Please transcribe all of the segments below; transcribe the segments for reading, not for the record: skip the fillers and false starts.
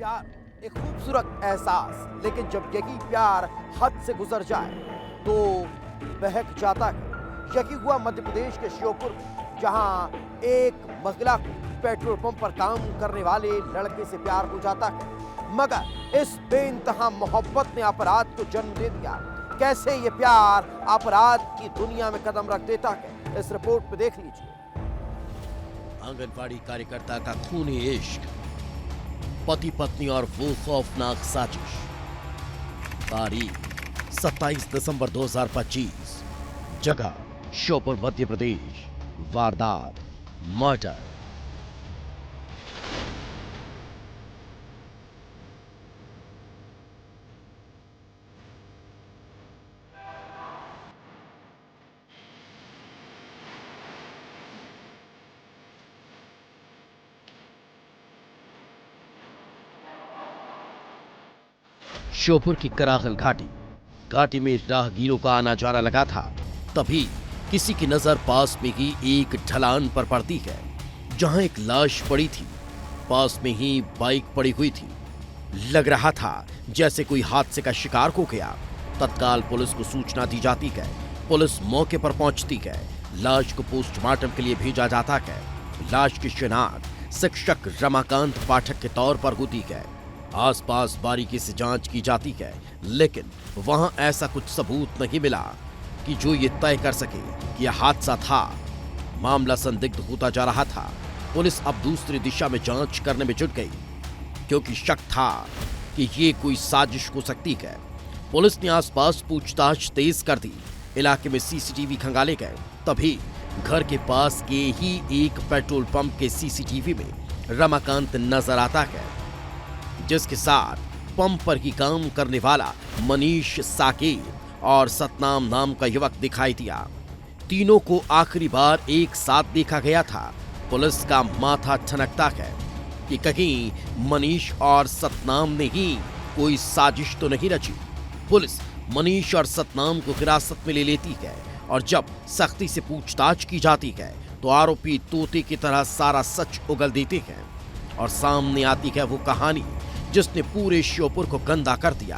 प्यार एक खूबसूरत एहसास, लेकिन जब यही प्यार हद से गुजर जाए तो बहक जाता है। यही हुआ मध्य प्रदेश के श्योपुर में, जहां एक महिला को पेट्रोल पंप पर काम करने वाले लड़के से प्यार हो जाता है, मगर इस बेइंतहा मोहब्बत ने अपराध को जन्म दे दिया। कैसे ये प्यार अपराध की दुनिया में कदम रख देता है, इस रिपोर्ट में देख लीजिए। आंगनबाड़ी कार्यकर्ता का खूनी इश्क, पति पत्नी और वो खौफनाक साजिश। तारीख 27 दिसंबर 2025, जगह श्योपुर मध्य प्रदेश। वारदात मर्डर। श्योपुर की कराहल घाटी में राहगीरों का आना जाना लगा था। तभी किसी की नजर पास में ही एक ढलान पर पड़ती है, जहां एक लाश पड़ी थी। पास में ही बाइक पड़ी हुई थी। लग रहा था जैसे कोई हादसे का शिकार हो गया। तत्काल पुलिस को सूचना दी जाती है। पुलिस मौके पर पहुंचती है। लाश को पोस्टमार्टम के लिए भेजा जाता है। लाश की शिनाख्त शिक्षक रमाकांत पाठक के तौर पर होती है। आसपास बारीकी से जांच की जाती है, लेकिन वहां ऐसा कुछ सबूत नहीं मिला कि जो ये तय कर सके कि यह हादसा था। मामला संदिग्ध होता जा रहा था। पुलिस अब दूसरी दिशा में जांच करने में जुट गई, क्योंकि शक था कि ये कोई साजिश हो सकती है। पुलिस ने आसपास पूछताछ तेज कर दी। इलाके में सीसीटीवी खंगाले गए। तभी घर के पास के ही एक पेट्रोल पंप के सीसीटीवी में रमाकांत नजर आता है, जिसके साथ पंप पर ही काम करने वाला मनीष साकेत और सतनाम नाम का युवक दिखाई दिया। तीनों को आखिरी बार एक साथ देखा गया था। पुलिस का माथा ठनकता है कि कहीं मनीष और सतनाम ने ही कोई साजिश तो नहीं रची। पुलिस मनीष और सतनाम को हिरासत में ले लेती है, और जब सख्ती से पूछताछ की जाती है तो आरोपी तोते की तरह सारा सच उगल देते हैं, और सामने आती है वो कहानी जिसने पूरे श्योपुर को गंदा कर दिया।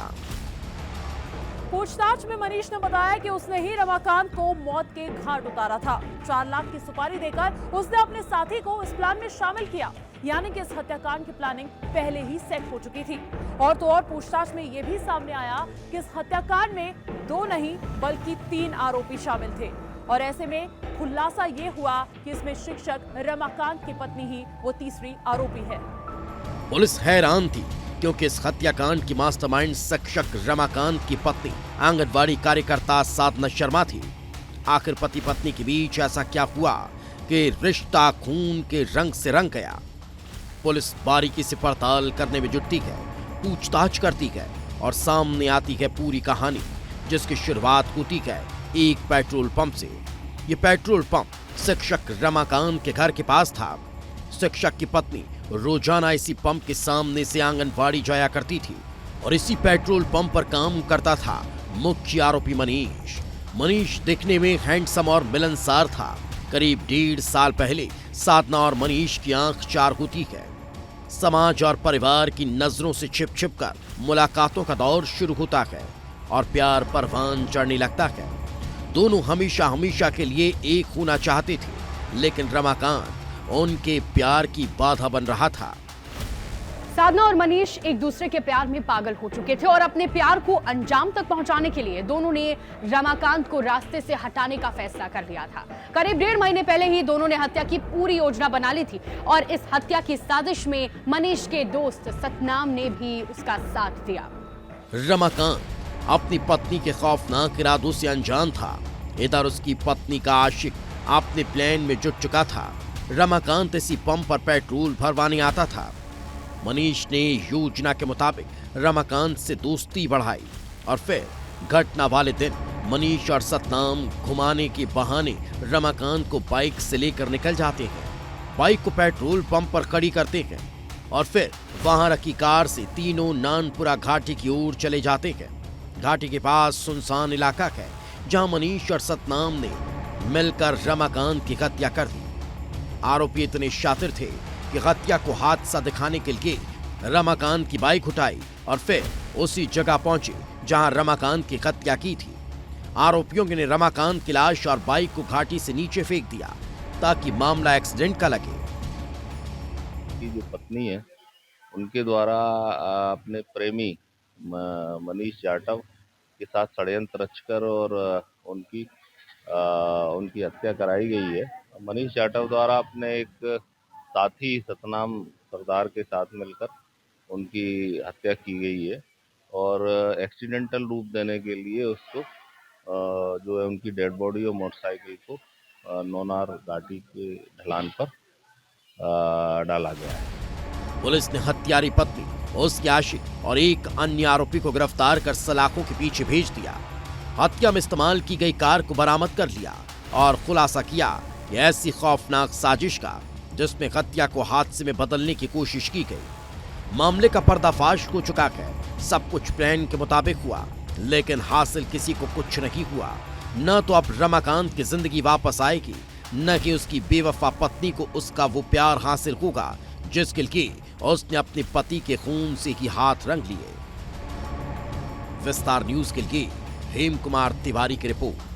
पूछताछ में मनीष ने बताया कि उसने ही रमाकांत को मौत के घाट उतारा था। 4 लाख की सुपारी देकर उसने अपने साथी को इस प्लान में शामिल किया, यानी कि इस हत्याकांड की प्लानिंग पहले ही सेट हो चुकी थी। और तो और पूछताछ में यह भी सामने आया कि इस हत्याकांड में 2 नहीं बल्कि 3 आरोपी शामिल थे, और ऐसे में खुलासा ये हुआ कि इसमें शिक्षक रमाकांत की पत्नी ही वो तीसरी आरोपी है। पुलिस हैरान थी, क्योंकि इस हत्याकांड की मास्टरमाइंड शिक्षक रमाकांत की पत्नी आंगनबाड़ी कार्यकर्ता साधना शर्मा थी। आखिर पति पत्नी के बीच ऐसा क्या हुआ कि रिश्ता खून के रंग से रंग गया। पुलिस बारीकी से पड़ताल करने में जुटती है, पूछताछ करती है, और सामने आती है पूरी कहानी, जिसकी शुरुआत होती है एक पेट्रोल पंप से। ये पेट्रोल पंप शिक्षक रमाकांत के घर के पास था। शिक्षक की पत्नी रोजाना इसी पंप के सामने से आंगनबाड़ी जाया करती थी, और इसी पेट्रोल पंप पर काम करता था मुख्य आरोपी मनीष। मनीष दिखने में हैंडसम और मिलनसार था। करीब 1.5 साल पहले साधना और मनीष की आंख चार होती है। समाज और परिवार की नजरों से छिप छिप कर मुलाकातों का दौर शुरू होता है, और प्यार परवान चढ़ने लगता है। दोनों हमेशा हमेशा के लिए एक होना चाहते थे, लेकिन रमाकांत उनके प्यार की बाधा बन रहा था। साधना और मनीष एक दूसरे के प्यार में पागल हो चुके थे, और अपने प्यार को अंजाम तक पहुंचाने के लिए दोनों ने रमाकांत को रास्ते से हटाने का फैसला कर लिया था। करीब 1.5 महीने पहले ही दोनों ने हत्या की पूरी योजना बना ली थी, और इस हत्या की साजिश में मनीष के दोस्त सतनाम ने भी उसका साथ दिया। रमाकांत अपनी पत्नी के खौफनाक इरादों से अनजान था। इधर उसकी पत्नी का आशिक अपने प्लान में जुट चुका था। रमाकांत इसी पंप पर पेट्रोल भरवाने आता था। मनीष ने योजना के मुताबिक रमाकांत से दोस्ती बढ़ाई, और फिर घटना वाले दिन मनीष और सतनाम घुमाने के बहाने रमाकांत को बाइक से लेकर निकल जाते हैं। बाइक को पेट्रोल पंप पर खड़ी करते हैं, और फिर वहां रखी कार से तीनों नानपुरा घाटी की ओर चले जाते हैं। घाटी के पास सुनसान इलाका है, जहां मनीष और सतनाम ने मिलकर रमाकांत की हत्या कर दी। आरोपी इतने शातिर थे कि हत्या को हादसा दिखाने के लिए रमाकांत की बाइक उठाई और फिर उसी जगह पहुंचे जहां रमाकांत की हत्या की थी। आरोपियों ने रमाकांत की लाश और बाइक को घाटी से नीचे फेंक दिया ताकि मामला एक्सीडेंट का लगे। की जो पत्नी है उनके द्वारा अपने प्रेमी मनीष जाटव के साथ षड्यंत्र रचकर और उनकी हत्या कराई गई है। मनीष जाटव द्वारा अपने एक साथी सतनाम सरदार के साथ मिलकर उनकी हत्या की गई है और एक्सीडेंटल रूप देने के लिए उसको जो है उनकी डेड बॉडी और मोटरसाइकिल को नौनार घाटी के ढलान पर डाला गया है। पुलिस ने हत्यारी पत्नी, उसके आशिक और एक अन्य आरोपी को गिरफ्तार कर सलाखों के पीछे भेज दिया। हत्या में इस्तेमाल की गई कार को बरामद कर लिया और खुलासा किया कि ऐसी खौफनाक साजिश का जिसमें हत्या को हादसे में बदलने की कोशिश की गई। मामले का पर्दाफाश हो चुका है। सब कुछ प्लान के मुताबिक हुआ, लेकिन हासिल किसी को कुछ नहीं हुआ। न तो अब रमाकांत की जिंदगी वापस आएगी, न कि उसकी बेवफा पत्नी को उसका वो प्यार हासिल होगा जिसके लिए उसने अपने पति के खून से ही हाथ रंग लिए। विस्तार न्यूज के लिए हेम कुमार तिवारी की रिपोर्ट।